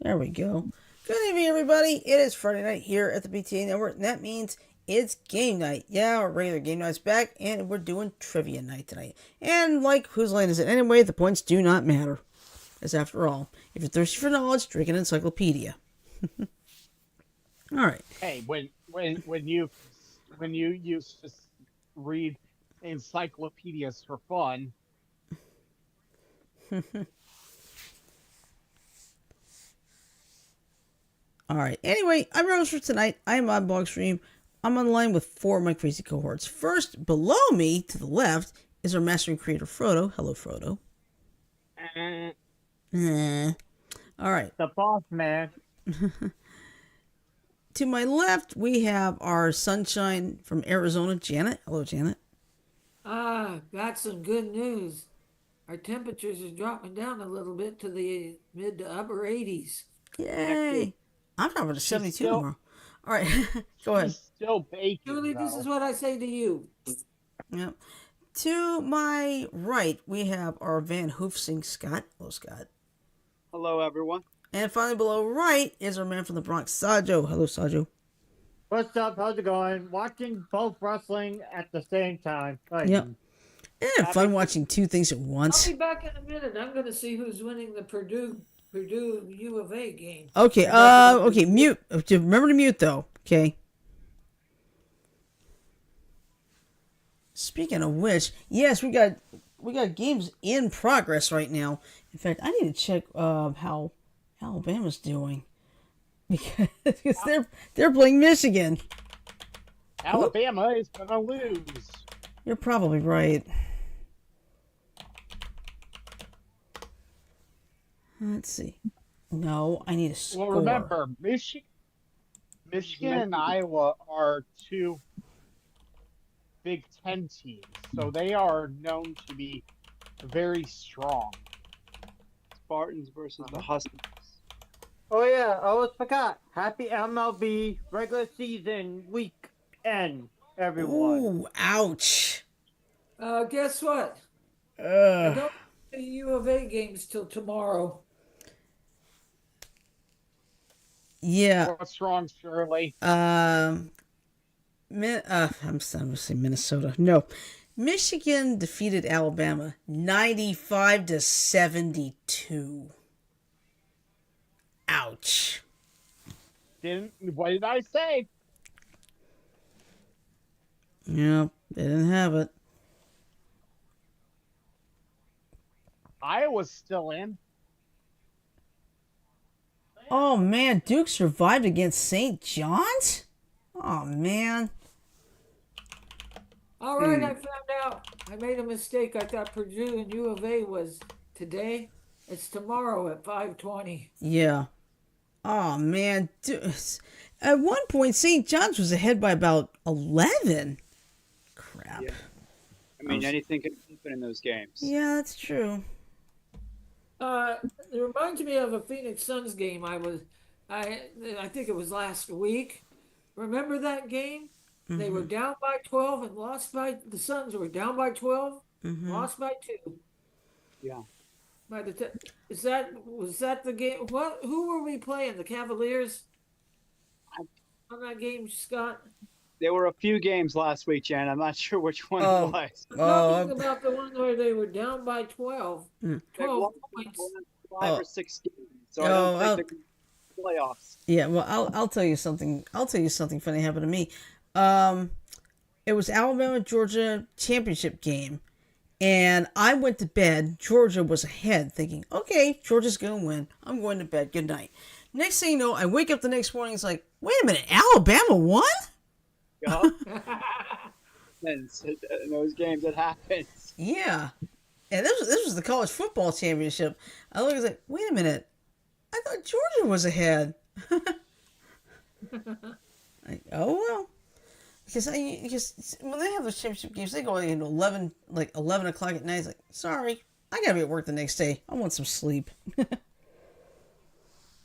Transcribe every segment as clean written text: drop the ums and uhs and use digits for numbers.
There we go. Good evening, everybody. It is Friday night here at the BTA Network, and that means it's game night. Yeah, our regular game night's back, and we're doing trivia night tonight. And like, whose line is it anyway? The points do not matter. As after all, if you're thirsty for knowledge, drink an encyclopedia. All right. Hey, when you used to read encyclopedias for fun. All right. Anyway, I'm your host for tonight. I am on Bogstream. I'm on the line with four of my crazy cohorts. First, below me, to the left, is our master and creator, Frodo. Hello, Frodo. All right. The boss man. To my left, we have our sunshine from Arizona, Janet. Hello, Janet. Got some good news. Our temperatures are dropping down a little bit to the mid to upper 80s. Yay. I'm dropping to 72 tomorrow. All right. Go ahead. Still baking. Julie, this is what I say to you. Yep. To my right, we have our Van Hoofsing Scott. Hello, Scott. Hello, everyone. And finally, below right is our man from the Bronx, Sajo. Hello, Sajo. What's up? How's it going? Watching both wrestling at the same time. Yep. Isn't it fun watching two things at once? I'll be back in a minute. I'm going to see who's winning the Purdue U of A game. Okay. Okay. Mute. Remember to mute though. Okay. Speaking of which, yes, we got games in progress right now. In fact, I need to check how Alabama's doing because they're playing Michigan. Alabama is gonna lose. You're probably right. Let's see. No, I need a score. Well, remember, Michigan and Iowa are two Big Ten teams, so they are known to be very strong. Spartans versus the Huskies. Oh yeah, I almost forgot. Happy MLB regular season weekend, everyone. Ooh, ouch. Guess what? I don't see U of A games till tomorrow. Yeah. What's wrong, Shirley? I'm gonna say Minnesota. No, Michigan defeated Alabama 95-72. Ouch. What did I say? Yep, they didn't have it. Iowa's still in. Oh man, Duke survived against St. John's? Oh man. All right, I found out. I made a mistake. I thought Purdue and U of A was today. It's tomorrow at 5:20. Yeah. Oh man. At one point, St. John's was ahead by about 11. Crap. Yeah. I mean, anything can happen in those games. Yeah, that's true. It reminds me of a Phoenix Suns game. I think it was last week. Remember that game? Mm-hmm. They were down by 12 and lost by the Suns were down by 12, lost by 2. Yeah. Was that the game? Who were we playing? The Cavaliers on that game, Scott? There were a few games last week, Jen. I'm not sure which one it was. I'm talking about the one where they were down by 12. 12 points. 5 or 6 games. So I don't think they're playoffs. Yeah, well, I'll tell you something. I'll tell you something funny happened to me. It was Alabama Georgia championship game, and I went to bed. Georgia was ahead, thinking, "Okay, Georgia's gonna win. I'm going to bed. Good night." Next thing you know, I wake up the next morning. It's like, wait a minute, Alabama won? Yeah. In those games, it happens. Yeah, and this was the college football championship. I was like, wait a minute, I thought Georgia was ahead. Oh well, because when they have those championship games, they go into 11 o'clock at night. It's like, sorry, I gotta be at work the next day. I want some sleep.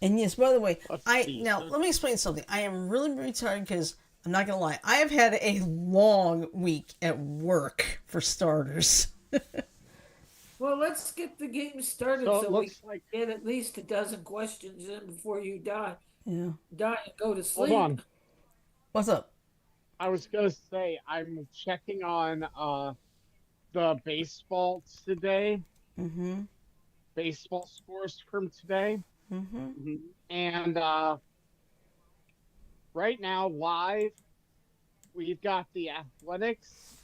And yes, by the way, now let me explain something. I am really, really tired because I'm not gonna lie. I have had a long week at work, for starters. Well, let's get the game started So so, it we looks like. get at least a dozen questions in before you die. Yeah. Die and go to Hold sleep. on. What's up? I was gonna say I'm checking on the baseball today, Mm-hmm. baseball scores from today, Mm-hmm. Mhm. and right now live we've got the Athletics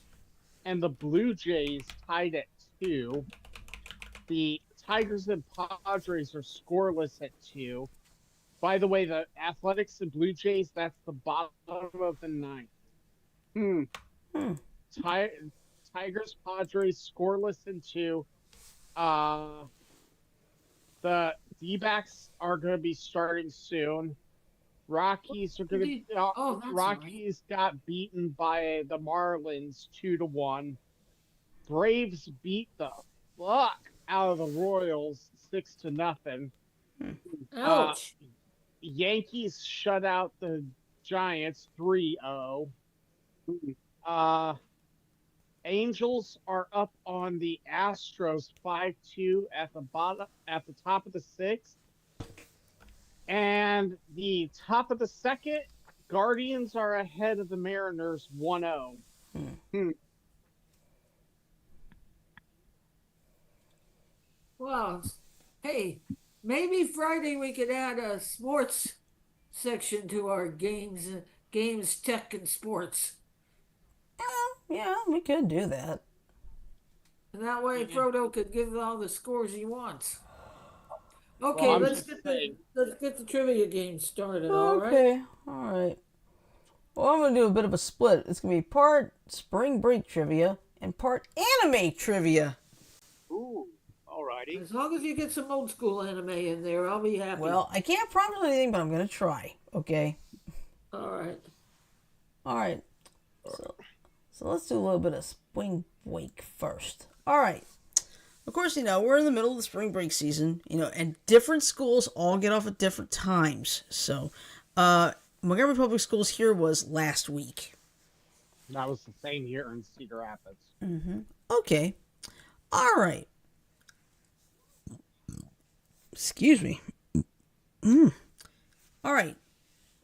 and the Blue Jays tied at 2. The Tigers and Padres are scoreless at 2. By the way, the Athletics and Blue Jays, that's the bottom of the ninth. Hmm. Hmm. Tigers, Padres, scoreless in 2. The D-backs are going to be starting soon. Rockies are going to. Oh, that's right. Rockies got beaten by the Marlins 2-1. Braves beat the fuck out of the Royals 6-0. Uh, Ouch. Yankees shut out the Giants 3-0. Hmm. Angels are up on the Astros 5-2 at the top of the 6th. And the top of the 2nd, Guardians are ahead of the Mariners 1-0. Hmm. Well, hey, maybe Friday we could add a sports section to our games, tech, and sports. Yeah, we could do that. And that way Frodo could give all the scores he wants. Well, Okay, I'm let's just get saying. the trivia game started, all right? Okay. All right. Well, I'm gonna do a bit of a split. It's gonna be part spring break trivia and part anime trivia. Ooh. Alrighty. As long as you get some old school anime in there, I'll be happy. Well, I can't promise anything, but I'm gonna try. Okay. All right. All right. So let's do a little bit of spring break first. All right. Of course, we're in the middle of the spring break season, and different schools all get off at different times. So, Montgomery Public Schools here was last week. That was the same here in Cedar Rapids. Mm-hmm. Okay. All right. Excuse me. All right.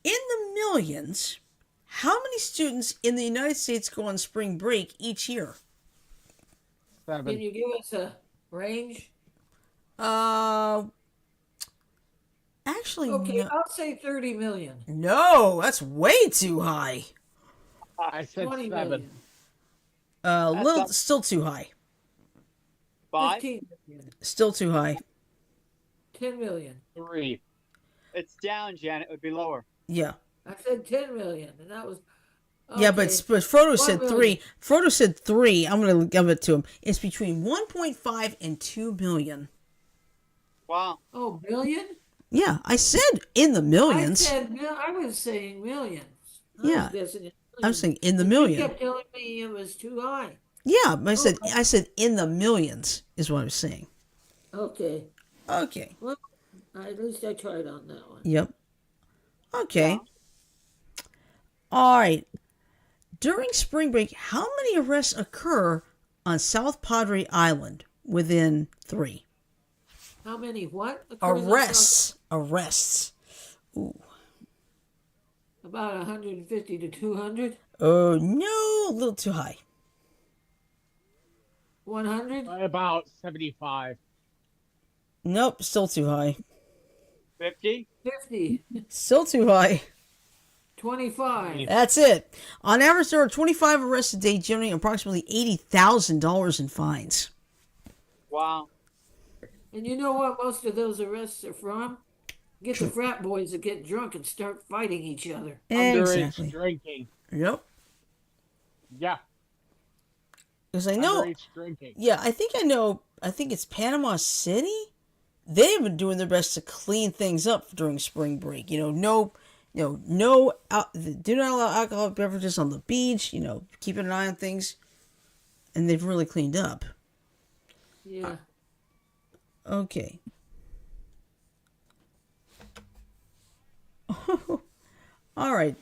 In the millions, how many students in the United States go on spring break each year? 7. Can you give us a range? Actually, Okay, no. I'll say 30 million. No, that's way too high. I said 20 7. million. Little, up. still too high. 5. 15 million. Still too high. 10 million. 3. It's down, Janet. It would be lower. Yeah. I said 10 million, and that was. Yeah, but Frodo 1 said million. 3. Frodo said 3. I'm going to give it to him. It's between 1.5 and 2 million. Wow. Oh, million? Yeah, I said in the millions. I was saying millions. Yeah. I was guessing I'm saying in the You million. kept telling me it was too high. Yeah, but I said in the millions is what I was saying. Okay. Okay. Well, at least I tried on that one. Yep. Okay. All right. During spring break, how many arrests occur on South Padre Island within 3? How many what? Arrests. Arrests. Ooh. About 150 to 200? Oh, no, a little too high. 100? About 75. Nope, still too high. 50. 50? Still too high. 25? That's it. On average, there are 25 arrests a day, generating approximately $80,000 in fines. Wow. And you know what most of those arrests are from? Get the frat boys to get drunk and start fighting each other. Exactly. Underage drinking. Yep. Yeah. Because I know. Underage drinking. Yeah, I think I know. I think it's Panama City. They've been doing their best to clean things up during spring break. Do not allow alcoholic beverages on the beach. Keeping an eye on things, and they've really cleaned up. Yeah. Okay. All right.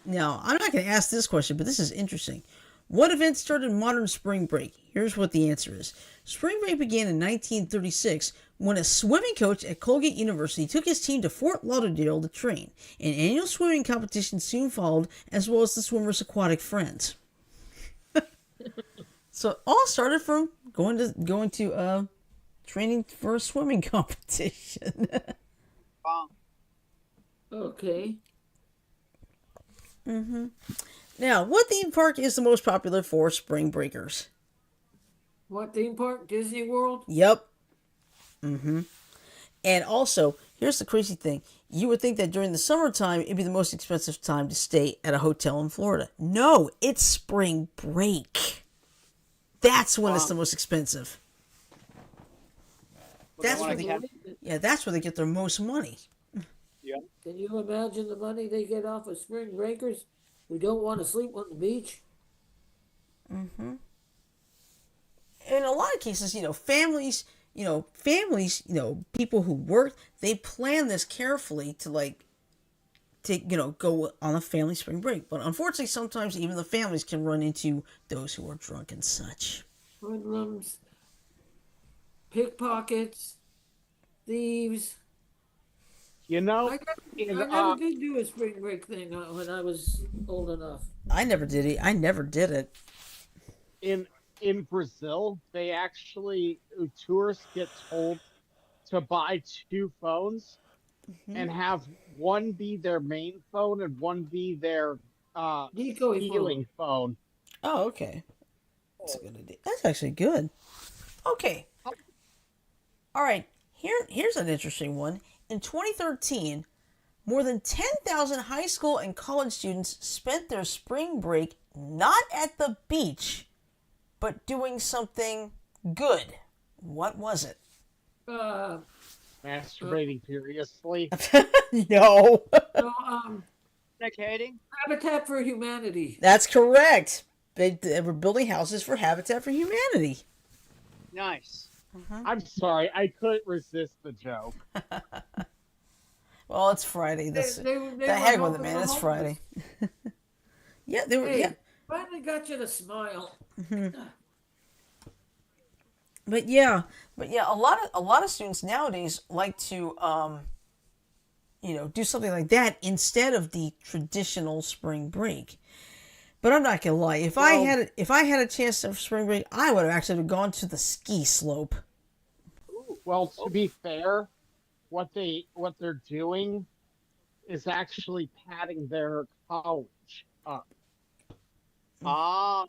Now I'm not going to ask this question, but this is interesting. What event started modern spring break? Here's what the answer is. Spring break began in 1936 when a swimming coach at Colgate University took his team to Fort Lauderdale to train. An annual swimming competition soon followed, as well as the swimmers' aquatic friends. So it all started from going to training for a swimming competition. Wow. Okay. Now, what theme park is the most popular for spring breakers? What theme park? Disney World? Yep. And also, here's the crazy thing. You would think that during the summertime, it'd be the most expensive time to stay at a hotel in Florida. No, it's spring break. That's when it's the most expensive. That's where that's where they get their most money. Yeah. Can you imagine the money they get off of spring breakers who don't want to sleep on the beach? In a lot of cases, families, people who work, they plan this carefully to go on a family spring break. But unfortunately, sometimes even the families can run into those who are drunk and such. Hoodlums, pickpockets, thieves. You know, I never did do a spring break thing when I was old enough. I never did it. in Brazil, they actually tourists get told to buy two phones and have one be their main phone and one be their Decoy stealing phone. Oh, okay. That's a good idea. That's actually good. Okay. All right. Here's an interesting one. In 2013, more than 10,000 high school and college students spent their spring break not at the beach, but doing something good. What was it? Masturbating furiously. No. Fornicating? Habitat for Humanity. That's correct. They were building houses for Habitat for Humanity. Nice. I'm sorry, I couldn't resist the joke. Well, it's Friday. They The heck with it, man. It's Friday. Yeah, they were. Hey, Yeah, finally got you to smile. but yeah, a lot of students nowadays like to do something like that instead of the traditional spring break. But I'm not gonna lie. If I had a chance of spring break, I would have actually gone to the ski slope. Well, to be fair, what they're doing is actually padding their college up. Ah,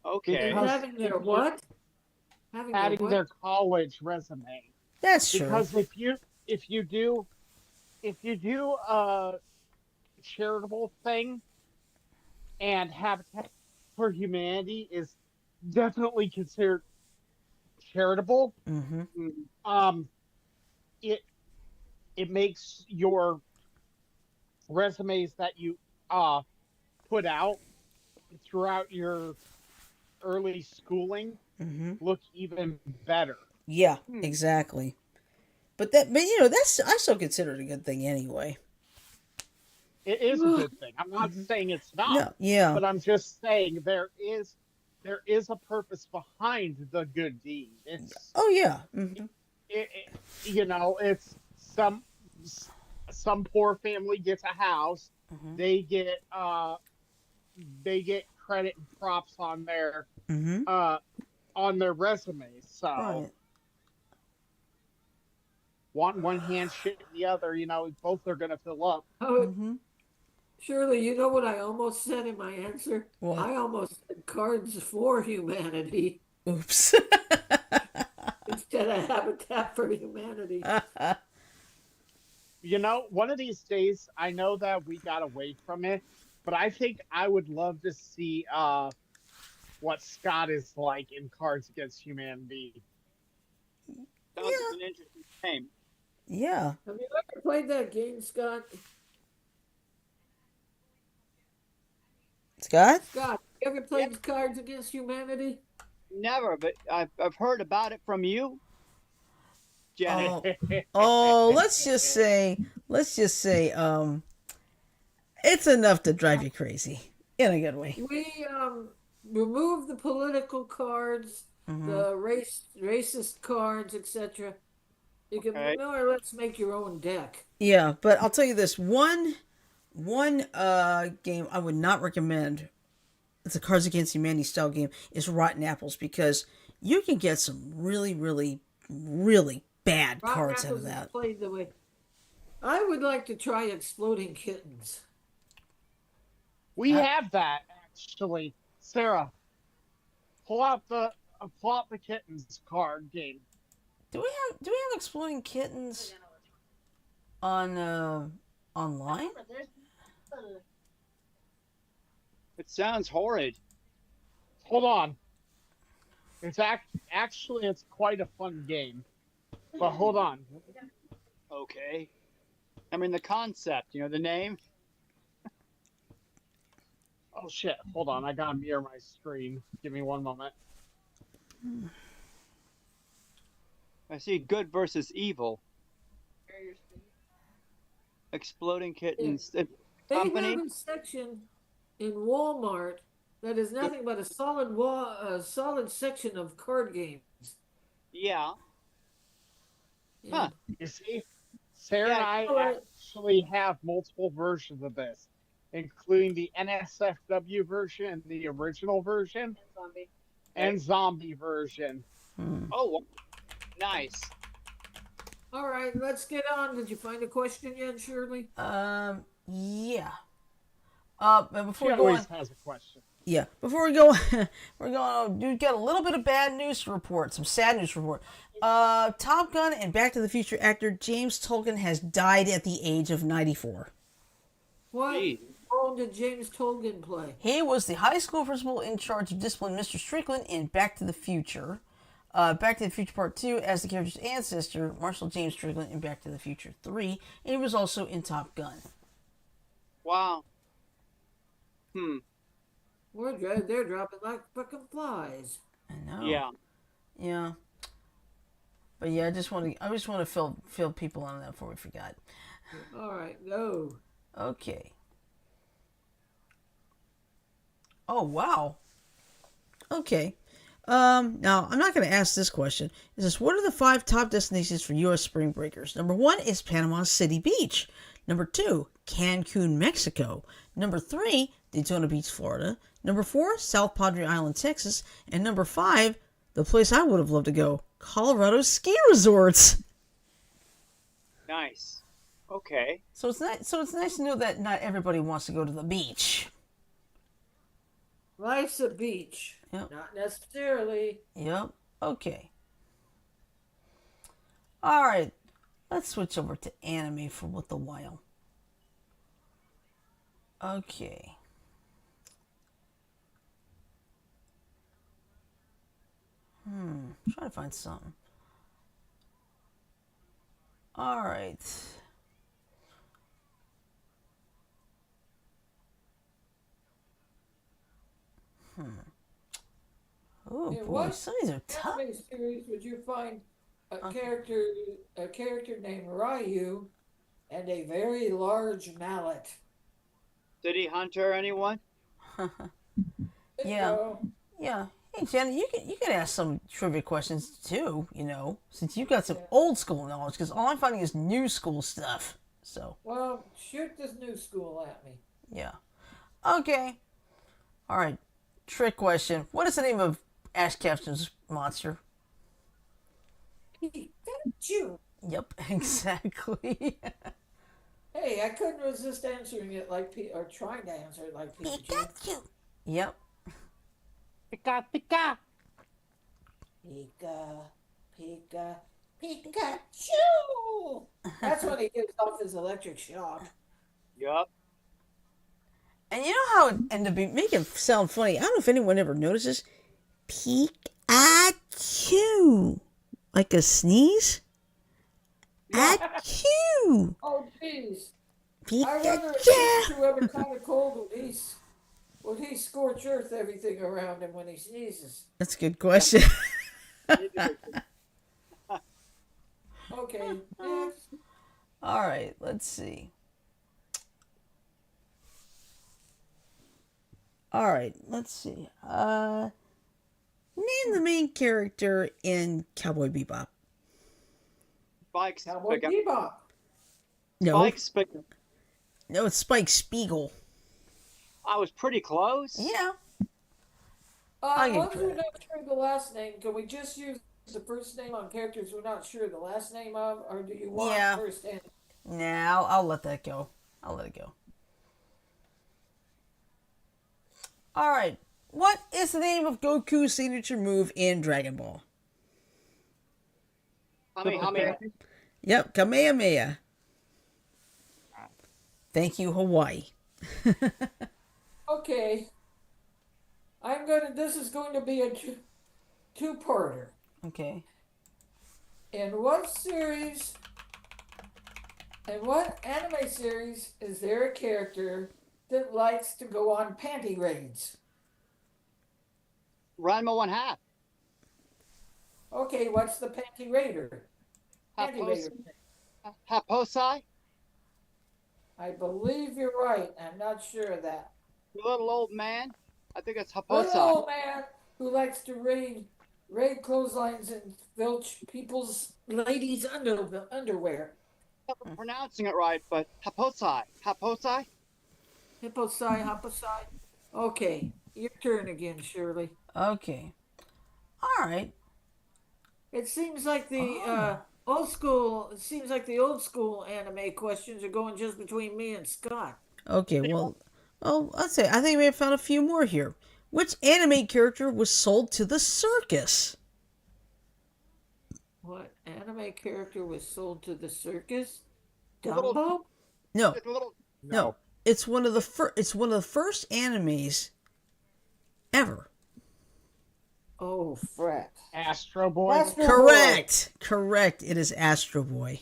okay. Because Having their what? Padding their college resume. That's true. Because if you do a charitable thing, and Habitat for Humanity is definitely considered charitable, it makes your resumes that you put out throughout your early schooling look even better. Yeah, exactly. But that's I still consider it a good thing anyway. It is a good thing. I'm not saying it's not. No, yeah. But I'm just saying there is a purpose behind the good deed. It's yeah. It's some poor family gets a house. They get credit and props on their resumes. So Right. one hand shit the other, both are gonna fill up. Shirley, you know what I almost said in my answer? What? I almost said Cards for Humanity Oops. instead of Habitat for Humanity. One of these days, I know that we got away from it, but I think I would love to see what Scott is like in Cards Against Humanity. Sounds like an interesting game. Yeah. Have you ever played that game, Scott? Scott? Scott, you ever played Cards Against Humanity? Never, but I've heard about it from you, Jenny. Oh, let's just say, it's enough to drive you crazy in a good way. remove the political cards, Mm-hmm. the racist cards, etc. You can Okay. more or less make your own deck. Yeah, but I'll tell you this one game I would not recommend. It's a Cards Against Humanity style game. Is Rotten Apples because you can get some really, really, really bad Rotten cards out of Apples is that. played the way. I would like to try Exploding Kittens. We Uh, have that actually. Sarah, pull out the kittens card game. Do we have Exploding Kittens on online? It sounds horrid. Hold on. Actually it's quite a fun game. But hold on. Okay. I mean, the concept, the name. Oh shit! Hold on, I gotta mirror my screen. Give me one moment. I see good versus evil. Exploding kittens. They Company. have a section in Walmart that is nothing but a solid section of card games. Yeah. Yeah. Huh. You see, Sarah Yeah, and I alright. actually have multiple versions of this, including the NSFW version and the original version and zombie version. Oh, nice. All right, let's get on. Did you find a question yet, Shirley? Yeah. But before She we go always on, has a question. yeah, before we go, we're going to get a little bit of bad news to report, some sad news to report. Top Gun and Back to the Future actor James Tolkien has died at the age of 94. What Gee. role did James Tolkien play? He was the high school principal in charge of discipline Mr. Strickland in Back to the Future. Back to the Future Part 2 as the character's ancestor, Marshall James Strickland in Back to the Future 3. And he was also in Top Gun. Wow. They're dropping like fucking flies. I know. Yeah. Yeah. But yeah, I just want to fill people on that before we forgot. All right, go. Okay. Oh wow. Okay. Now I'm not going to ask this question. It says, what are the 5 top destinations for U.S. spring breakers? Number 1 is Panama City Beach. Number 2, Cancun, Mexico. Number 3, Daytona Beach, Florida. Number 4, South Padre Island, Texas. And number 5, the place I would have loved to go, Colorado ski resorts. Nice. Okay. So it's nice to know that not everybody wants to go to the beach. Life's a beach. Yep. Not necessarily. Yep. Okay. All right. Let's switch over to anime for a little while. Okay. Trying to find something. All right. Oh In boy, what some of these are tough. anime series would you find a character named Ryu and a very large mallet? City Hunter, anyone? Yeah. So, Yeah. Hey Jen, you can ask some trivia questions too. Since you've got some old school knowledge, because all I'm finding is new school stuff. So well, shoot this new school at me. yeah. Okay. All right. Trick question. What is the name of Ash Ketchum's monster? Pikachu. Yep, exactly. Hey, I couldn't resist answering it or trying to answer it like Pikachu. Yep. Pika pika. Pika, Pikachu! That's when he gives off his electric shock. Yup. And you know how, and to make it sound funny, I don't know if anyone ever notices, Pikachu. Like a sneeze? Achoo! Oh, jeez. I Pikachu! wonder if Pikachu ever caught a cold would he scorch earth everything around him when he sneezes? That's a good question. Okay, next. All right, let's see. All right, let's see. Name the main character in Cowboy Bebop. Spike's Cowboy Spike. Bebop. No, Spike's Spike. no, it's Spike Spiegel. I was pretty close. Yeah, I give Once you we're credit. not sure of the last name, can we just use the first name on characters we're not sure of the last name of, or do you want Yeah. first and Now I'll let that go. I'll let it go. All right. What is the name of Goku's signature move in Dragon Ball? Kamehameha. Yep, Kamehameha. Thank you, Hawaii. Okay. This is going to be a two-parter. Okay. In what anime series is there a character that likes to go on panty raids? Ranma 1/2. Okay, what's the panty raider? Panty raider. Haposai. I believe you're right. I'm not sure of that. The little old man. I think it's Little Haposai. old man who likes to raid clotheslines and filch people's ladies' underwear. I'm pronouncing it right, but Haposai. Haposai. Hipposai. Okay, your turn again, Shirley. Okay. All right. It seems like the old school. It seems like the old school anime questions are going just between me and Scott. Okay, well, let's say I think we have found a few more here. Which anime character was sold to the circus? What anime character was sold to the circus? The little- Dumbo? No, The little no. It's one of the first animes ever. Oh, fret. Astro Boy. Astro Correct. Correct. It is Astro Boy.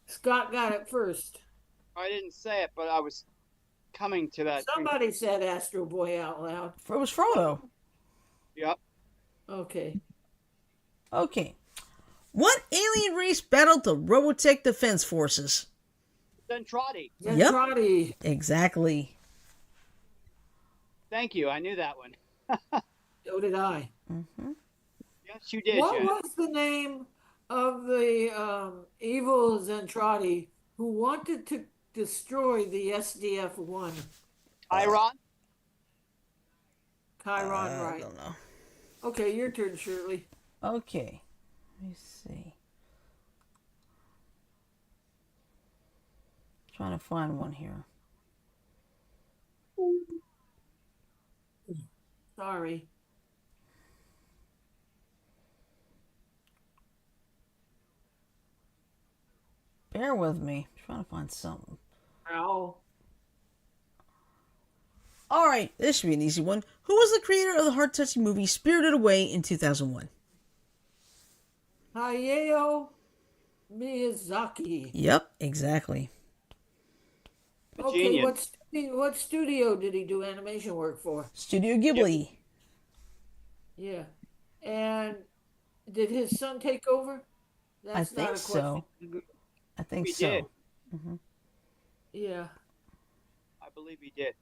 Scott got it first. I didn't say it, but I was coming to that. Somebody said Astro Boy out loud. It was Frodo. Yep. Okay. Okay. What alien race battled the Robotech Defense Forces? Zentradi. Yep. Zentradi. Exactly. Thank you. I knew that one. So did I. Mm-hmm. Yes, you did, What Jen. was the name of the evil Zentradi who wanted to destroy the SDF-1? Iron. Chiron, I right. don't know. Okay, your turn, Shirley. Okay. Let me see. Trying to find one here. Sorry. Bear with me. I'm trying to find something. Ow. All right, this should be an easy one. Who was the creator of the heart-touching movie Spirited Away in 2001? Hayao Miyazaki. Yep, exactly. Okay, Genius. what studio did he do animation work for? Studio Ghibli. Yeah. And did his son take over? I think so. I think He so. did. Mm-hmm. Yeah. I believe he did.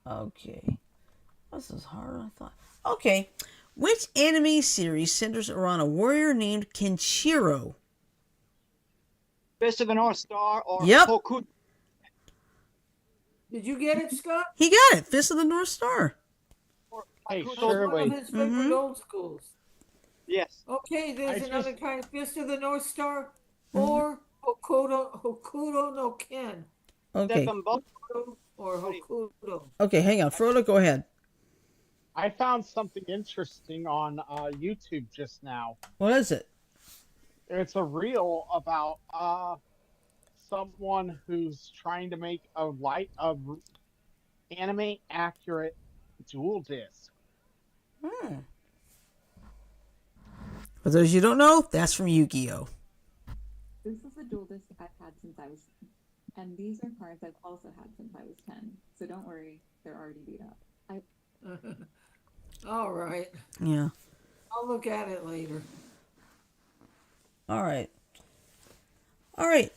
Okay. This is harder than I thought. Okay. Which anime series centers around a warrior named Kenshiro? Fist of the North Star or Yep. Hoku. Did you get it, Scott? He got it. Fist of the North Star. Or Hey, Hokuto. sure. One of Shirley. his favorite Mhm. old schools. Yes. Okay, there's I another just- kind of Fist of the North Star or Hokuto no Ken. Okay. Them both. Or Hokuto. Okay, hang on. Frodo, go ahead. I found something interesting on YouTube just now. What is it? It's a reel about someone who's trying to make a anime accurate dual disc. For those you don't know, that's from Yu-Gi-Oh! This is a dual disc I've had since I was 10. And these are cards I've also had since I was 10. So don't worry, they're already beat up. All right. Yeah. I'll look at it later. All right. All right.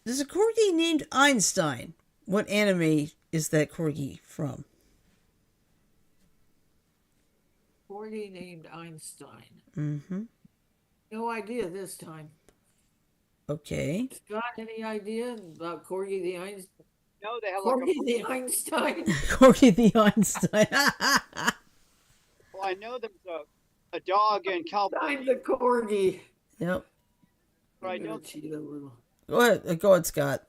There's a corgi named Einstein. What anime is that corgi from? Corgi named Einstein. Mm-hmm. No idea this time. Okay. Scott, any idea about Corgi the Einstein? No, they have Corgi the Einstein. Corgi the Einstein. Well, I know there's a dog in California. I'm the Corgi. Yep. But I I'm gonna know cheat a little. Go ahead. Go ahead, Scott.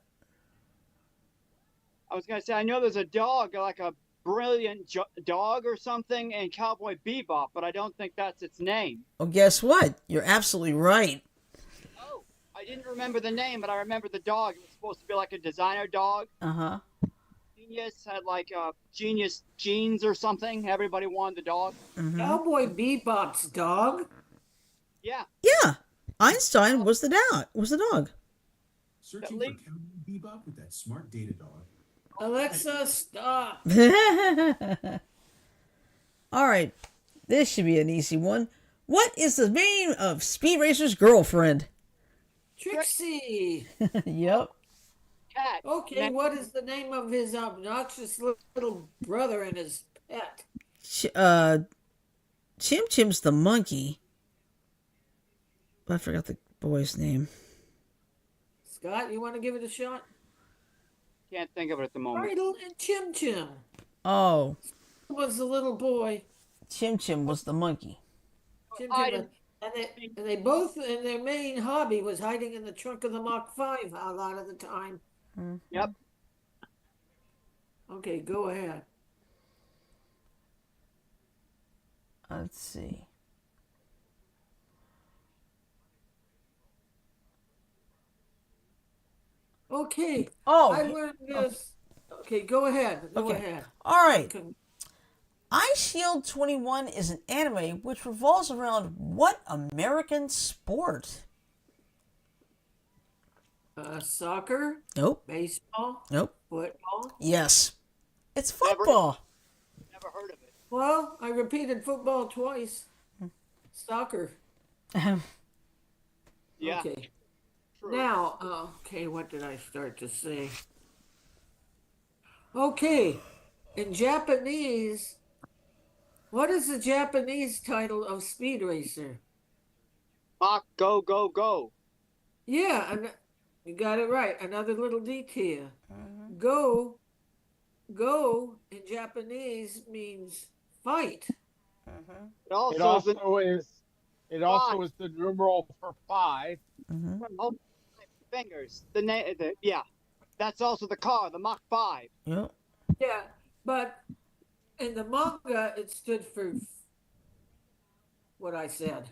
I was gonna say I know there's a dog, like a brilliant dog or something in Cowboy Bebop, but I don't think that's its name. Well, guess what? You're absolutely right. Oh, I didn't remember the name, but I remember the dog. It was supposed to be like a designer dog. Uh-huh. Genius had like genius genes or something. Everybody wanted the dog. Mm-hmm. Cowboy Bebop's dog. Yeah. Yeah. Einstein was the dog. Searching for Cowboy Bebop with that smart data dog. Alexa, stop. All right. This should be an easy one. What is the name of Speed Racer's girlfriend? Trixie. Yep. Cat. Okay, what is the name of his obnoxious little brother and his pet? Chim Chim's the monkey. I forgot the boy's name. Scott, you want to give it a shot? Can't think of it at the moment. Bridle and Chim Chim Oh, was the little boy. Chim Chim was the monkey. Chim Chim, and they both, and their main hobby was hiding in the trunk of the Mach 5 a lot of the time. Yep. Okay, go ahead. Let's see. Okay. Oh, I learned this. Okay, go ahead. Go Okay. ahead. all right. Okay. Ice Shield 21 is an anime which revolves around what American sport? Soccer, Nope. baseball, Nope. football. Yes. It's football. Never heard of it. Well, I repeated football twice. Soccer. Yeah. Okay. True. Now, okay, what did I start to say? Okay, in Japanese, what is the Japanese title of Speed Racer? Mach, go, go, go. Yeah, and you got it right. Another little detail. Go in Japanese means fight. It also, It is also is the numeral for 5. oh, fingers. Yeah. That's also the car, the Mach 5. Yep. Yeah, but in the manga, it stood for what I said.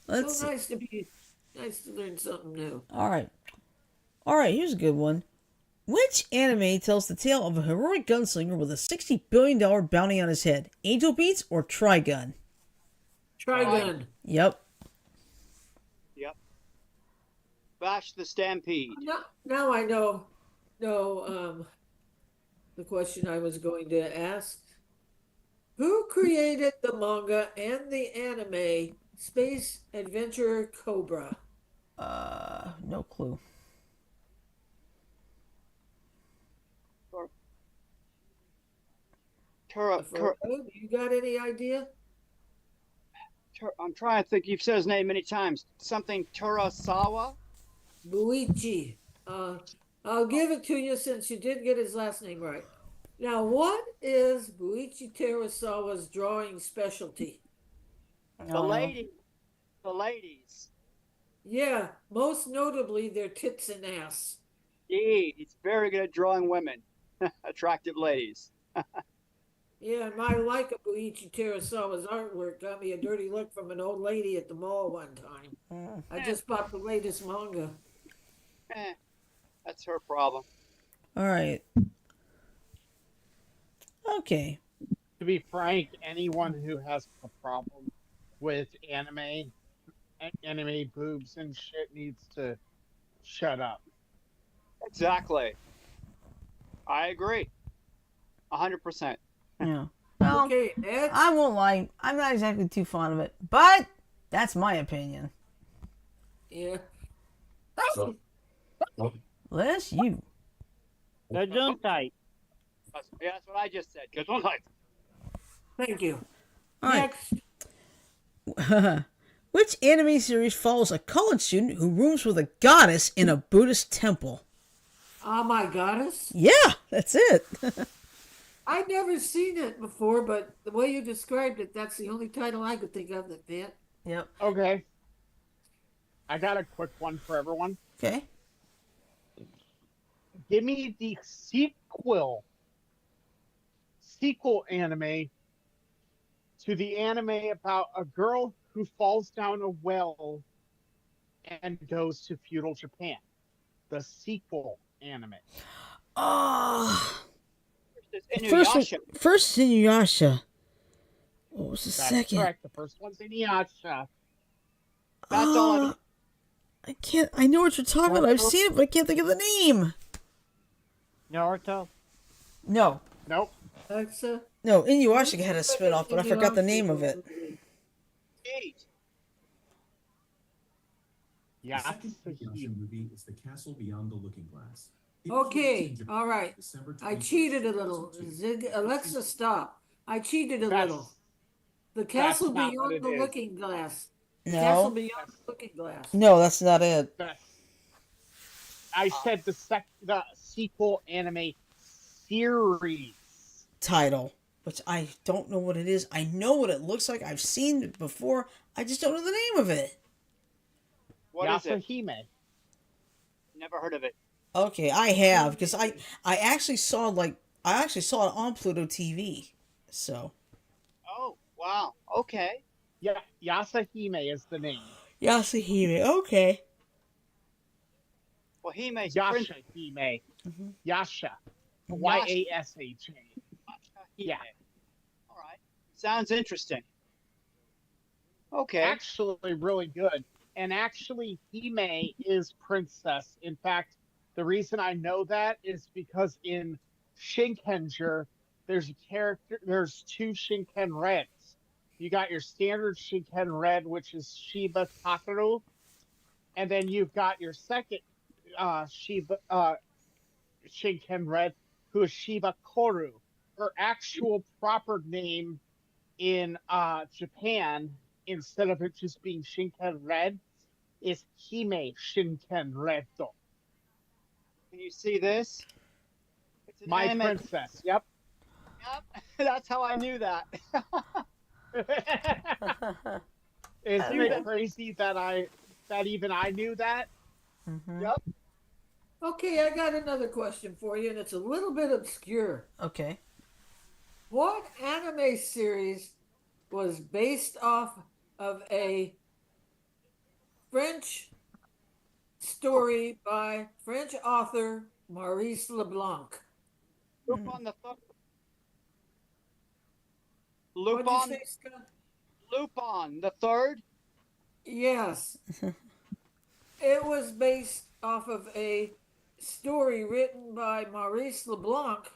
Let's So see. nice to learn something new. All right. All right, here's a good one. Which anime tells the tale of a heroic gunslinger with a $60 billion bounty on his head? Angel Beats or Trigun? Trigun. Yep. Yep. Bash the Stampede. Now I know the question I was going to ask. Who created the manga and the anime Space Adventurer Cobra? No clue. You got any idea? I'm trying to think. You've said his name many times. Something Turasawa? Buichi. I'll give it to you since you did get his last name right. Now, what is Buichi Terasawa's drawing specialty? The lady. The ladies. Yeah, most notably their tits and ass. He's very good at drawing women. Attractive ladies. Yeah, and my like of Buichi Terasawa's artwork got me a dirty look from an old lady at the mall one time. I just bought the latest manga. That's her problem. All right. Okay. To be frank, anyone who has a problem with anime boobs and shit needs to shut up. Exactly. I agree. 100%. Yeah. Well, Okay, next. I won't lie. I'm not exactly too fond of it, but that's my opinion. Yeah. Bless you. Gesundheit. Yeah, that's what I just said. Good one, like. Thank you. All right. Next. Which anime series follows a college student who rooms with a goddess in a Buddhist temple? Oh my goddess. Yeah, that's it. I'd never seen it before, but the way you described it, that's the only title I could think of that fit. Yep. Okay. I got a quick one for everyone. Okay. Give me the sequel anime to the anime about a girl who falls down a well and goes to feudal Japan. The sequel anime. Oh. Inuyasha. First Inuyasha. What was the That's second? correct. The first one's Inuyasha. That's all. I can't. I know what you're talking about. I've seen it, but I can't think of the name. Naruto. No. Nope. Alexa. No, Inuyasha had a spin-off, but I forgot the name of it. 8. Yeah. The second Inuyasha movie is The Castle Beyond the Looking Glass. It Okay, released in Japan all right. December I 21st, cheated a little. 2002. Alexa, stop. I cheated a That's- little. The Castle not what Beyond it the is. Looking Glass. The Castle No. Beyond the Looking Glass. No, that's not it. I said the sequel anime series. Title, which I don't know what it is. I know what it looks like. I've seen it before. I just don't know the name of it. What is it? Yasahime. Never heard of it. Okay, I have because I actually saw it on Pluto TV. So Oh, wow. Okay. Yeah, Yasahime is the name. Yasahime. Okay. Well, Hime's prince. Yashahime. Mhm. Yasha. Yasha. Yasha. Yeah. All right. Sounds interesting. Okay. Actually, really good. And actually, Hime is princess. In fact, the reason I know that is because in Shinkenger, there's two Shinken Reds. You got your standard Shinken Red, which is Shiba Takaru, and then you've got your second Shiba Shinken Red, who is Shiba Koru. Her actual proper name in Japan, instead of it just being Shinken Red, is Hime Shinken Redo. Can you see this? It's an My anime. princess. Yep. Yep. That's how I knew that. Isn't it crazy that even I knew that? Mm-hmm. Yep. Okay, I got another question for you, and it's a little bit obscure. Okay. What anime series was based off of a French story by French author Maurice Leblanc? Lupin the Third. What'd you Lupin. say, Scott? Lupin the Third. Yes. It was based off of a story written by Maurice Leblanc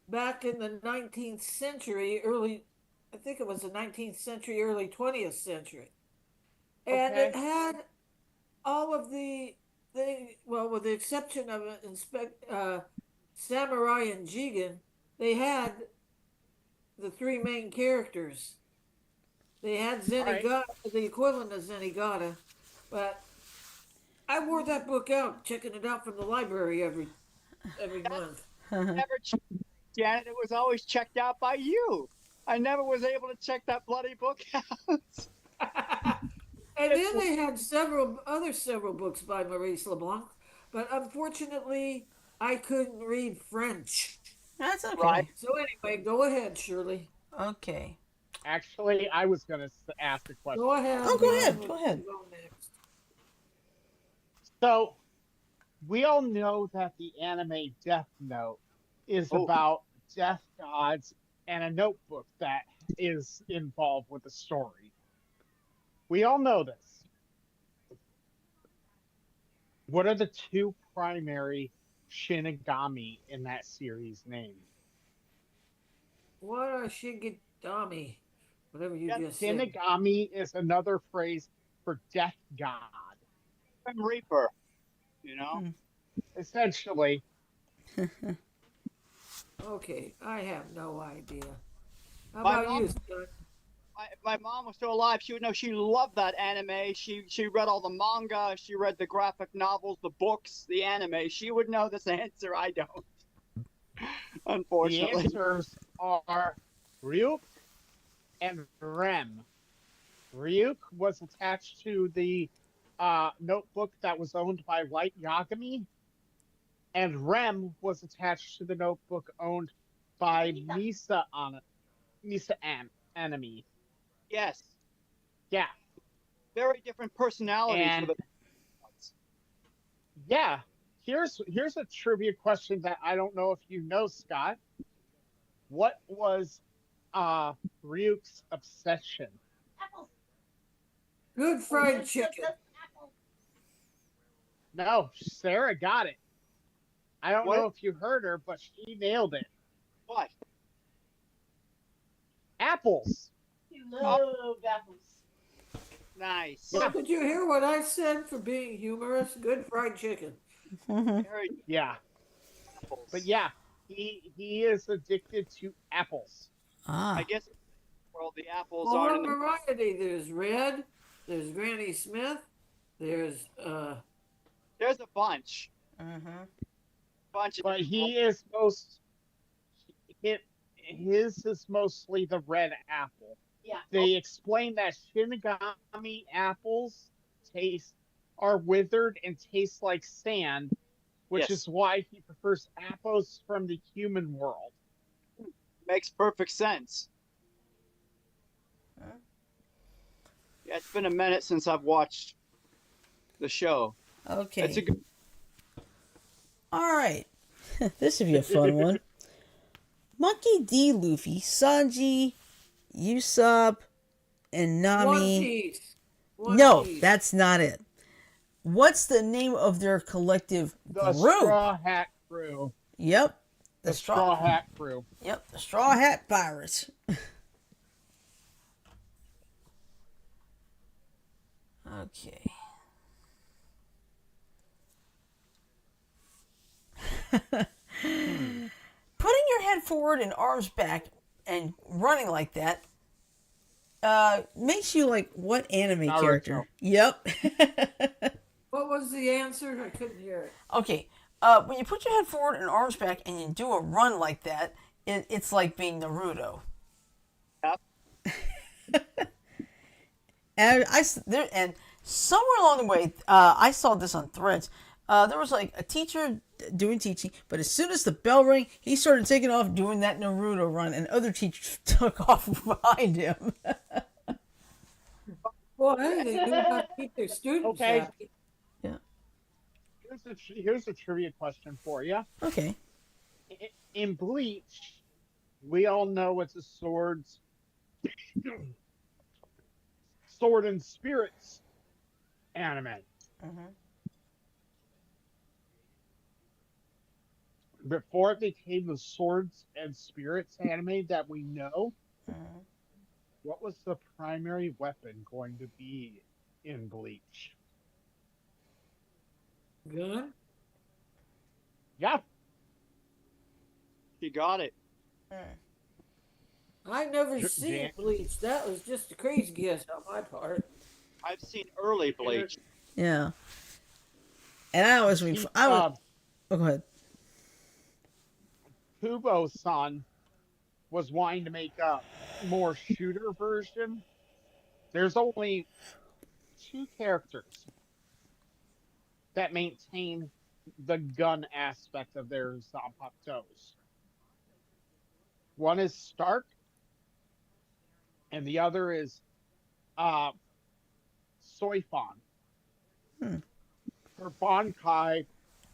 back in the 19th century, I think it was the 19th century, early 20th century. And Okay. it had all of well, with the exception of Samurai and Jigen, they had the three main characters. They had Zenigata, the equivalent of Zenigata, but I wore that book out, checking it out from the library every month. Never checked, Janet. It was always checked out by you. I never was able to check that bloody book out. And then they had several books by Maurice Leblanc, but unfortunately, I couldn't read French. That's okay. Right. So anyway, go ahead, Shirley. Okay. Actually, I was going to ask a question. Go ahead. Oh, go ahead. Go ahead. Go next. So, we all know that the anime Death Note is about death gods and a notebook that is involved with the story. We all know this. What are the two primary Shinigami in that series named? What are Shigidami? Whatever you just said. Shinigami is another phrase for death god. Grim Reaper, you know? Essentially. Okay, I have no idea. How My about mom- you, son? My mom was still alive. She would know. She loved that anime. She read all the manga. She read the graphic novels, the books, the anime. She would know this answer. I don't. The Unfortunately. answers are Ryuk and Rem. Ryuk was attached to the notebook that was owned by Light Yagami, and Rem was attached to the notebook owned by Misa Enemy. Yes. Yeah, Very different personalities for and the. yeah. Here's a trivia question that I don't know if you know, Scott. What was Ryuk's obsession? Good fried chicken. No, Sarah got it. I don't What? know if you heard her, but she nailed it. What? Apples. You love apples. Nice. Yeah. Did you hear what I said for being humorous? Good fried chicken. Very Yeah. apples. But yeah, he is addicted to apples. Ah. I guess well the apples Well, aren't what in the variety? There's red, there's Granny Smith, there's there's a bunch. Mm-hmm. Bunch of But he is his is mostly the red apple. Yeah. They explain that Shinigami apples are withered and taste like sand, which Yes. is why he prefers apples from the human world. makes perfect sense. Huh? Yeah, it's been a minute since I've watched the show. Okay. It's a good All right. This would be a fun one. Monkey D. Luffy, Sanji, Usopp, and Nami. One Piece. One No, Piece. that's not it. What's the name of their collective The group? Straw Hat Crew. Yep. The Straw Hat Crew. Yep, the Straw Hat Pirates. Okay. Putting your head forward and arms back and running like that makes you like what anime Naruto. character? Yep. What was the answer? I couldn't hear it. Okay. When you put your head forward and arms back and you do a run like that, it's like being Naruto. Yep. And somewhere along the way, I saw this on Threads. There was like a teacher doing teaching, but as soon as the bell rang, he started taking off doing that Naruto run, and other teachers took off behind him. Well, hey, they knew how to keep their students Okay. happy. Here's a trivia question for you. Okay. In Bleach, we all know it's a sword and spirits anime. Mm-hmm. Before it became the swords and spirits anime that we know, Mm-hmm. what was the primary weapon going to be in Bleach? Gun? Yeah, You got it. I never Jan- seen Bleach. That was just a crazy guess on my part. I've seen early Bleach. Yeah. And I always mean, oh, go ahead. Kubo-san was wanting to make a more shooter version. There's only 2 characters that maintain the gun aspect of their Zanpakutos. One is Stark, and the other is Soifon. Hmm. Her Bankai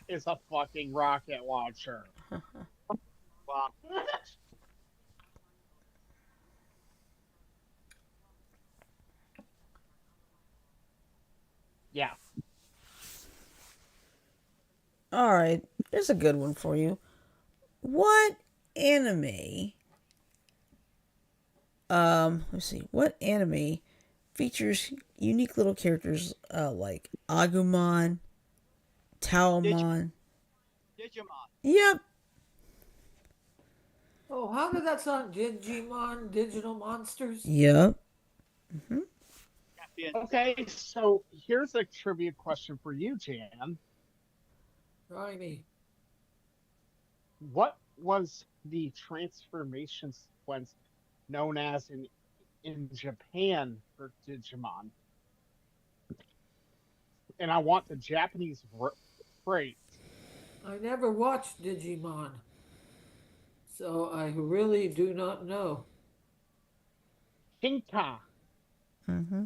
is a fucking rocket launcher. Wow. Yeah. All right. Here's a good one for you. What anime? Let's see. What anime features unique little characters like Agumon, Taomon. Digimon. Yep. Oh, how did that sound? Digimon, Digital Monsters? Yep. Okay, so here's a trivia question for you, Jan. Try me. What was the transformation sequence known as in Japan for Digimon? And I want the Japanese phrase. I never watched Digimon, so I really do not know. Shinka. Mm-hmm.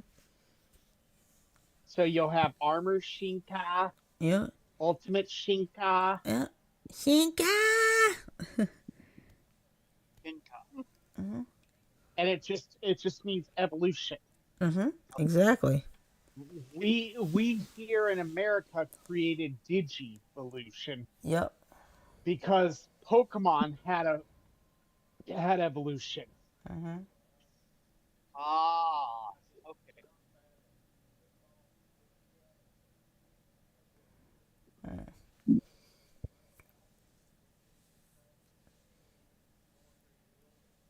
So you'll have Armor Shinka, Yeah. Ultimate Shinka. Yeah. Shinka. Inca. And it just means evolution. Mm-hmm. Exactly. We here in America created Digivolution Yep. because Pokemon had evolution. Mm-hmm. Ah, okay.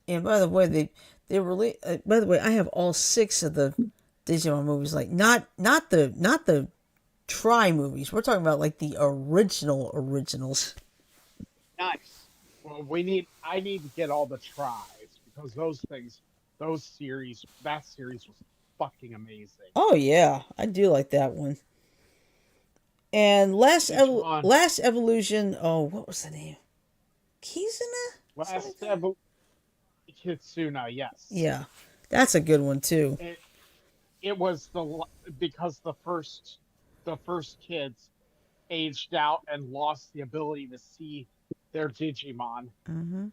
And by the way, they really. By the way, I have all 6 of the Digimon movies. Like not the try movies. We're talking about like the originals. Nice. Well, I need to get all the tries because that series was fucking amazing. Oh yeah, I do like that one. And Digimon. last evolution. Oh, what was the name? Kizuna. Last Kitsuna, yes. Yeah, that's a good one too. It was because the first kids aged out and lost the ability to see their Digimon. Mm-hmm.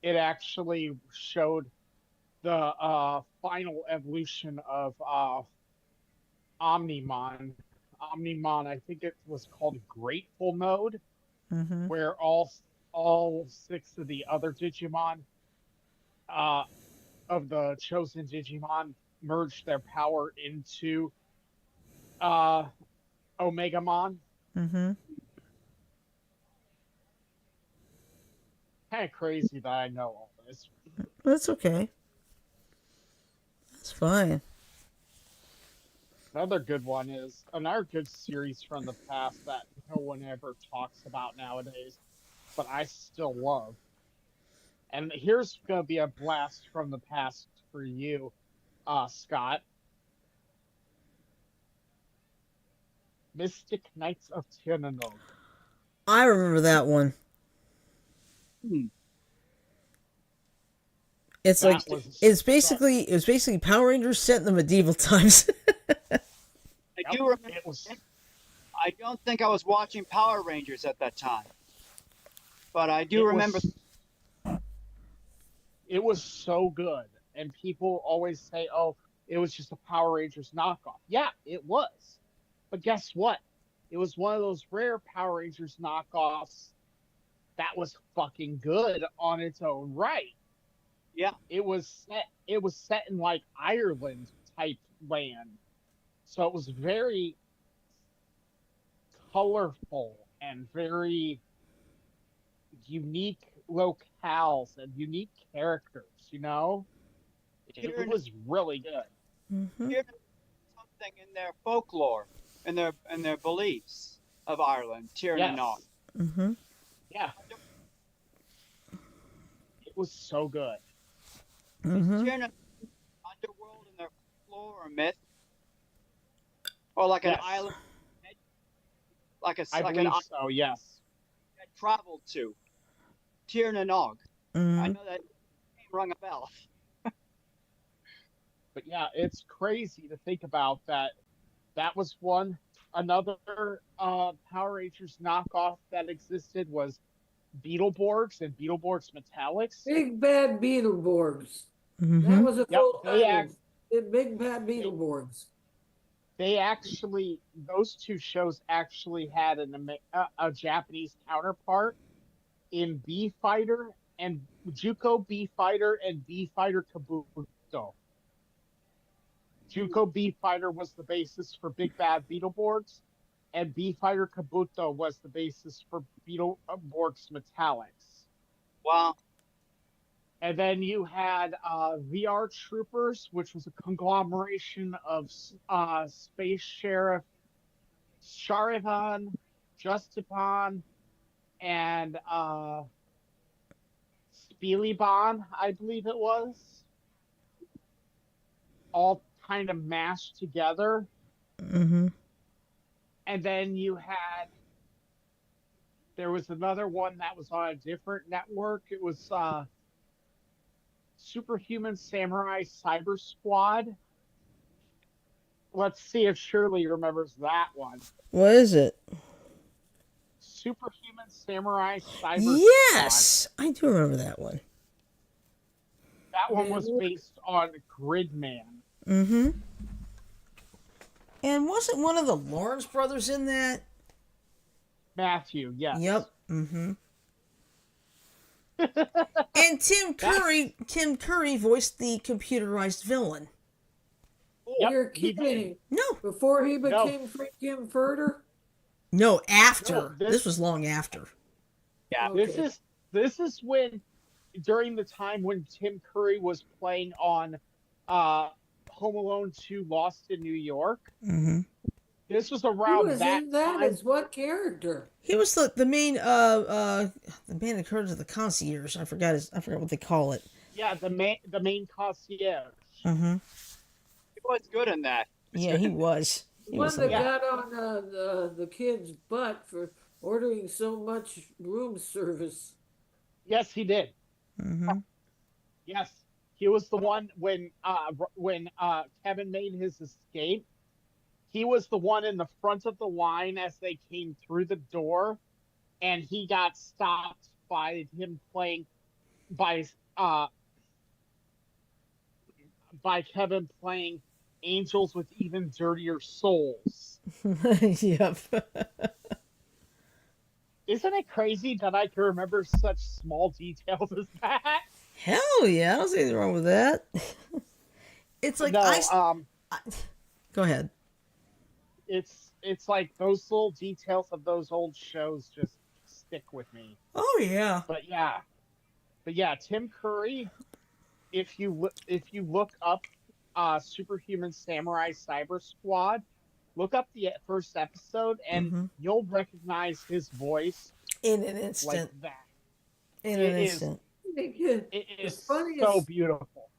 It actually showed the final evolution of Omnimon. Omnimon, I think it was called Grateful Mode, Mm-hmm. where all 6 of the other Digimon uh, of the chosen Digimon merged their power into uh, Omegamon. Mm-hmm. Kind of crazy that I know all this. That's okay. That's fine. Another good series from the past that no one ever talks about nowadays, but I still love. And here's gonna be a blast from the past for you, Scott. Mystic Knights of Tirnanog. I remember that one. It's That like was it was basically Power Rangers set in the medieval times. I do remember. It was I don't think I was watching Power Rangers at that time, but I do remember. It was so good, and people always say, "Oh, it was just a Power Rangers knockoff." Yeah, it was, but guess what? It was one of those rare Power Rangers knockoffs that was fucking good on its own right. Yeah, It was set in like Ireland type land, so it was very colorful and very unique locales and unique characters. It was really good. Mm-hmm. here's something in their folklore, in their beliefs of Ireland, Tirnanog. Yes, Mm-hmm. yeah, it was so good. Mm-hmm. Tirnanog underworld in their folklore or myth, or like an Yes, island, like I an believe island so. Yes, that traveled to Tirnanog. I Mm-hmm. know that name rung a bell. but yeah, it's crazy to think about that. That was another Power Rangers knockoff that existed was Beetleborgs and Beetleborgs Metallics. Big Bad Beetleborgs. Mm-hmm. That was a Yep, full title. Big Bad Beetleborgs. they actually those two shows actually had a Japanese counterpart in B Fighter and B Fighter Kabuto. Juko B Fighter was the basis for Big Bad Beetleborgs, and B Fighter Kabuto was the basis for Beetleborgs Metallics. Wow. And then you had VR Troopers, which was a conglomeration of Space Sheriff Charivan, Justipan, and Spielibon, I believe it was, all kind of mashed together. Mm-hmm. And then there was another one that was on a different network. It was Superhuman Samurai Cyber Squad. Let's see if Shirley remembers that one. What is it? Superhuman Samurai Cyber Yes, Squad. I do remember that one. That one was based on Gridman. Mm-hmm. And wasn't one of the Lawrence brothers in that? Matthew, yes. Yep. Mm-hmm. And Tim Curry voiced the computerized villain. Yep, You're kidding. No. Before he became Kim Furter? No, after. No, this was long after. Yeah. Okay. This is when, during the time when Tim Curry was playing on Home Alone 2 Lost in New York. Mm-hmm. This was He around was that in that time. as what character? He was the main occurrence of the concierge. I forgot what they call it. Yeah, the main concierge. Mm-hmm. He was good in that. Yeah, he was. The one that got on the kid's butt for ordering so much room service. Yes, he did. Mm-hmm. Yes, he was the one when Kevin made his escape. He was the one in the front of the line as they came through the door, and he got stopped by him by Kevin playing Angels with Even Dirtier Souls. Yep. Isn't it crazy that I can remember such small details as that? Hell yeah, I don't see anything wrong with that. It's like go ahead. It's like those little details of those old shows just stick with me. Oh yeah. But yeah, Tim Curry. If you look up Superhuman Samurai Cyber Squad, look up the first episode, and you'll recognize his voice in an instant. Like that. In an instant. It is so beautiful.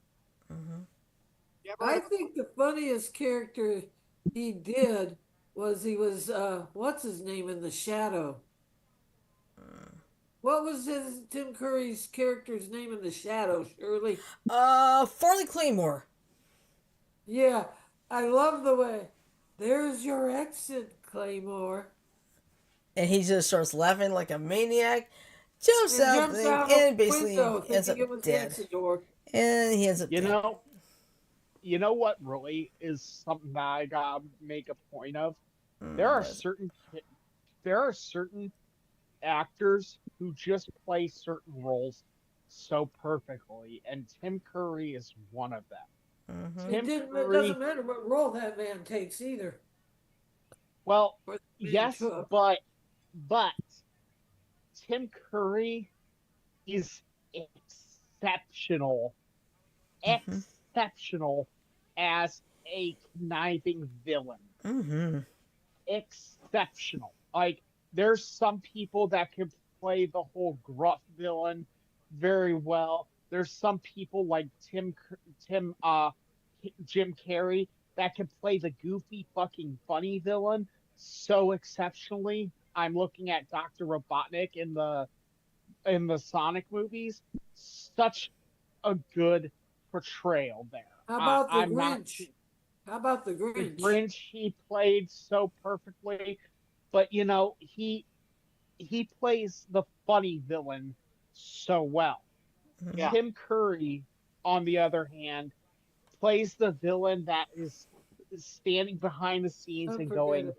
Mm-hmm. I think the funniest character he did was what's his name in The Shadow? What was Tim Curry's character's name in The Shadow, Shirley? Farley Claymore. Yeah, I love the way. There's your exit, Claymore. And he just starts laughing like a maniac, jumps out, and basically ends up dead. And he ends up dead. You know what really is something that I gotta make a point of? There are certain actors who just play certain roles so perfectly, and Tim Curry is one of them. Mm-hmm. It doesn't matter what role that man takes either. Well, yes, but Tim Curry is exceptional as a conniving villain. Mm-hmm. Exceptional. Like, there's some people that can play the whole gruff villain very well. There's some people like Jim Carrey that can play the goofy fucking funny villain so exceptionally. I'm looking at Dr. Robotnik in the Sonic movies. Such a good portrayal there. How about the Grinch? How about the Grinch? The Grinch, he played so perfectly, but he plays the funny villain so well. Yeah. Tim Curry, on the other hand, plays the villain that is standing behind the scenes and going.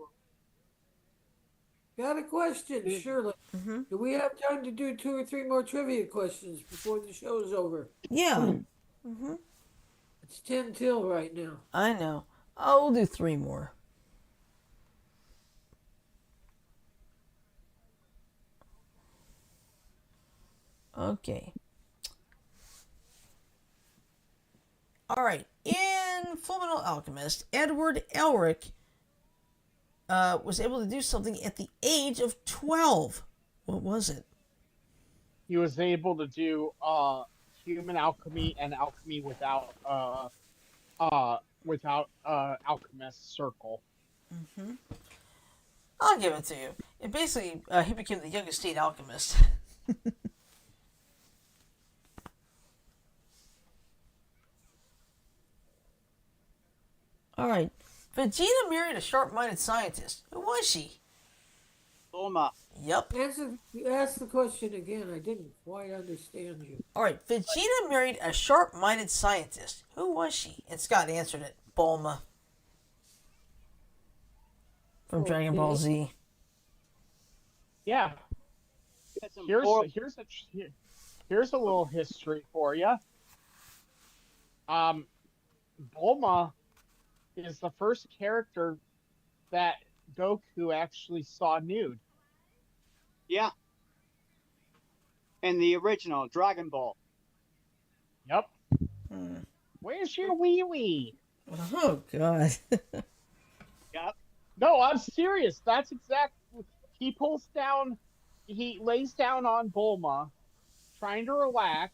Got a question, Shirley. Mm-hmm. Do we have time to do 2 or 3 more trivia questions before the show's over? Yeah. Mm-hmm. It It's 10 till right now. I know. Oh, we'll do 3 more. Okay. All right. In Fullmetal Alchemist, Edward Elric was able to do something at the age of 12. What was it? He was able to do human alchemy and alchemy without alchemist circle. Mm-hmm. I'll give it to you. It basically, he became the youngest state alchemist. All right. Vegeta married a sharp-minded scientist. Who was she? Bulma. Yep. Ask the question again. I didn't quite understand you. All right. Vegeta married a sharp-minded scientist. Who was she? And Scott answered it. Bulma. From Dragon Ball Z. Yeah. Here's a little history for you. Bulma is the first character that Goku actually saw nude. Yeah. In the original Dragon Ball. Yep. Where's your wee wee? Oh God. Yep. No, I'm serious. That's exactly. He lays down on Bulma, trying to relax.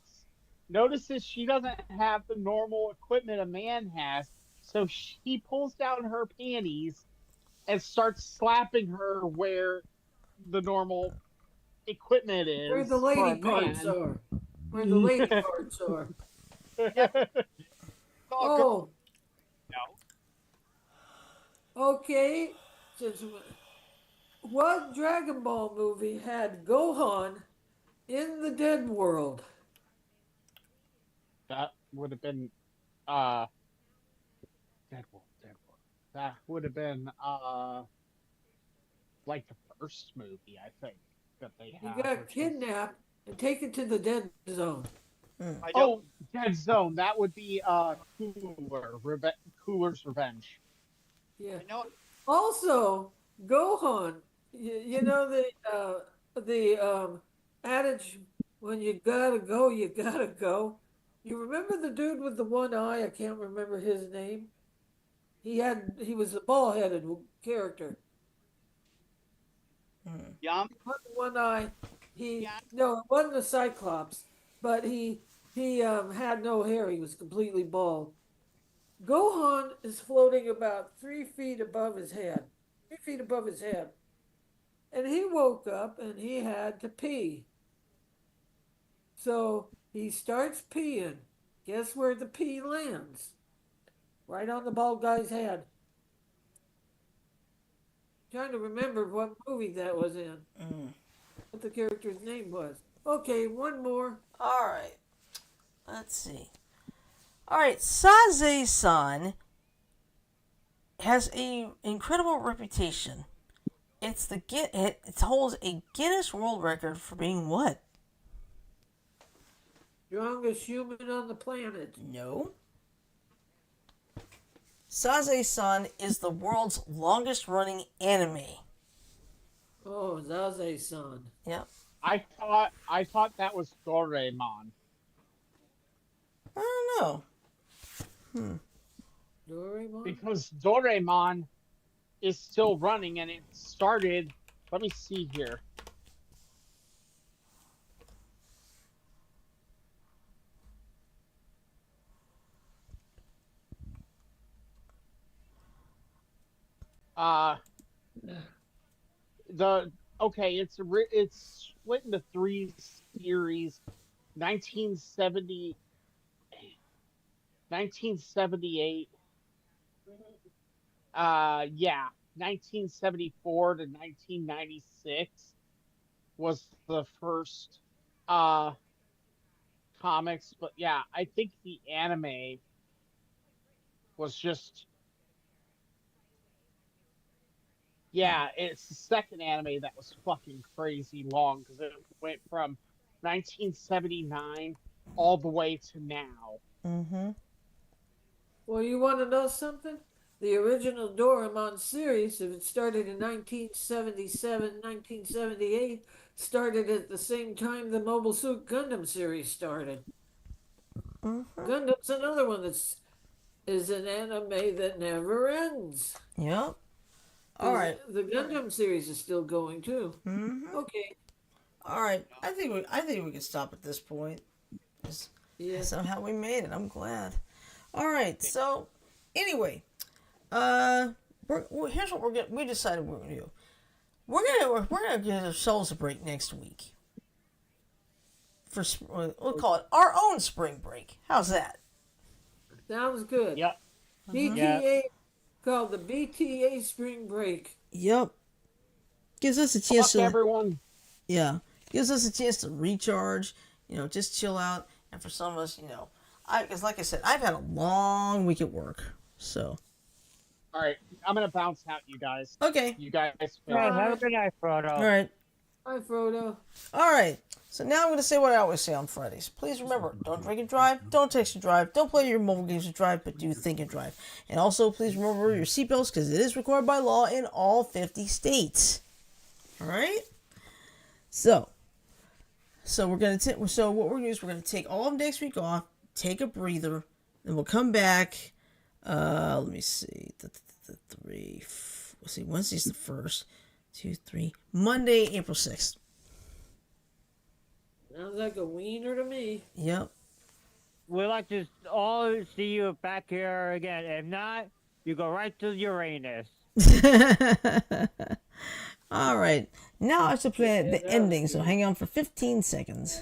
Notices she doesn't have the normal equipment a man has, so he pulls down her panties and starts slapping her where the normal equipment is. Where the lady parts are. Where the lady parts are. Oh. No. Okay. What Dragon Ball movie had Gohan in the dead world? That would have been Deadpool. That would have been like the first movie, I think, that they had. He got kidnapped and taken to the dead zone. Oh, Dead Zone. That would be Cooler's Revenge. Yeah. You know, Also, Gohan, you know the adage, when you gotta go, you gotta go. You remember the dude with the one eye? I can't remember his name. He was a ball-headed character. yeah. One eye. No, it wasn't a Cyclops, but he had no hair. He was completely bald. Gohan is floating about 3 feet above his head. 3 feet above his head. And he woke up and he had to pee. So he starts peeing. Guess where the pee lands? Right on the bald guy's head. Trying to remember what movie that was in. What the character's name was. Okay, one more. All right. Let's see. All right, Saze-san has an incredible reputation. It holds a Guinness World Record for being what? Strongest human on the planet. No. Saze-san is the world's longest running anime. Oh, Zaze-san. Yep. I thought that was Doraemon. I don't know. Doraemon? Because Doraemon is still running and it started. Let me see here. It's split into 3 series. 1970, 1978. 1974 to 1996 was the first comics, but yeah, I think the anime was just it's the second anime that was fucking crazy long because it went from 1979 all the way to now. Mm-hmm. Well, you want to know something? The original Doraemon series, if it started in 1977, 1978, started at the same time the Mobile Suit Gundam series started. Gundam's another one is an anime that never ends. Yep. All right. The Gundam series is still going too. Mm-hmm. Okay. All right. I think we can stop at this point. Yeah. Somehow we made it. I'm glad. All right. So, anyway, here's what we decided we're gonna do. We're gonna give ourselves a break next week. We'll call it our own spring break. How's that? Sounds good. Yep. BTA called the BTA Spring Break. Yep. Gives us a chance Fuck to everyone. Yeah. Gives us a chance to recharge, just chill out. And for some of us, because like I said, I've had a long week at work. So. All right, I'm gonna bounce out, you guys. Okay. You guys. Hey, have a good night, Frodo. All right. Hi, Frodo. All right. So now I'm going to say what I always say on Fridays. Please remember, don't drink and drive, don't text and drive, don't play your mobile games and drive, but do think and drive. And also, please remember your seatbelts because it is required by law in all 50 states. All right? So what we're going to do is we're going to take all of next week off, take a breather, then we'll come back. Let me see. Let's see. Wednesday's the 1st. 2, 3. Monday, April 6th. Sounds like a wiener to me. Yep. We'd like to all see you back here again. If not, you go right to Uranus. All right. Now I have to play the ending, so hang on for 15 seconds.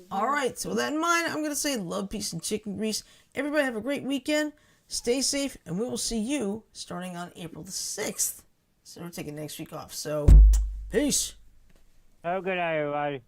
Alright, so with that in mind, I'm going to say love, peace, and chicken grease. Everybody have a great weekend. Stay safe, and we will see you starting on April the 6th. So we're taking next week off. So, peace. Have a good night, everybody.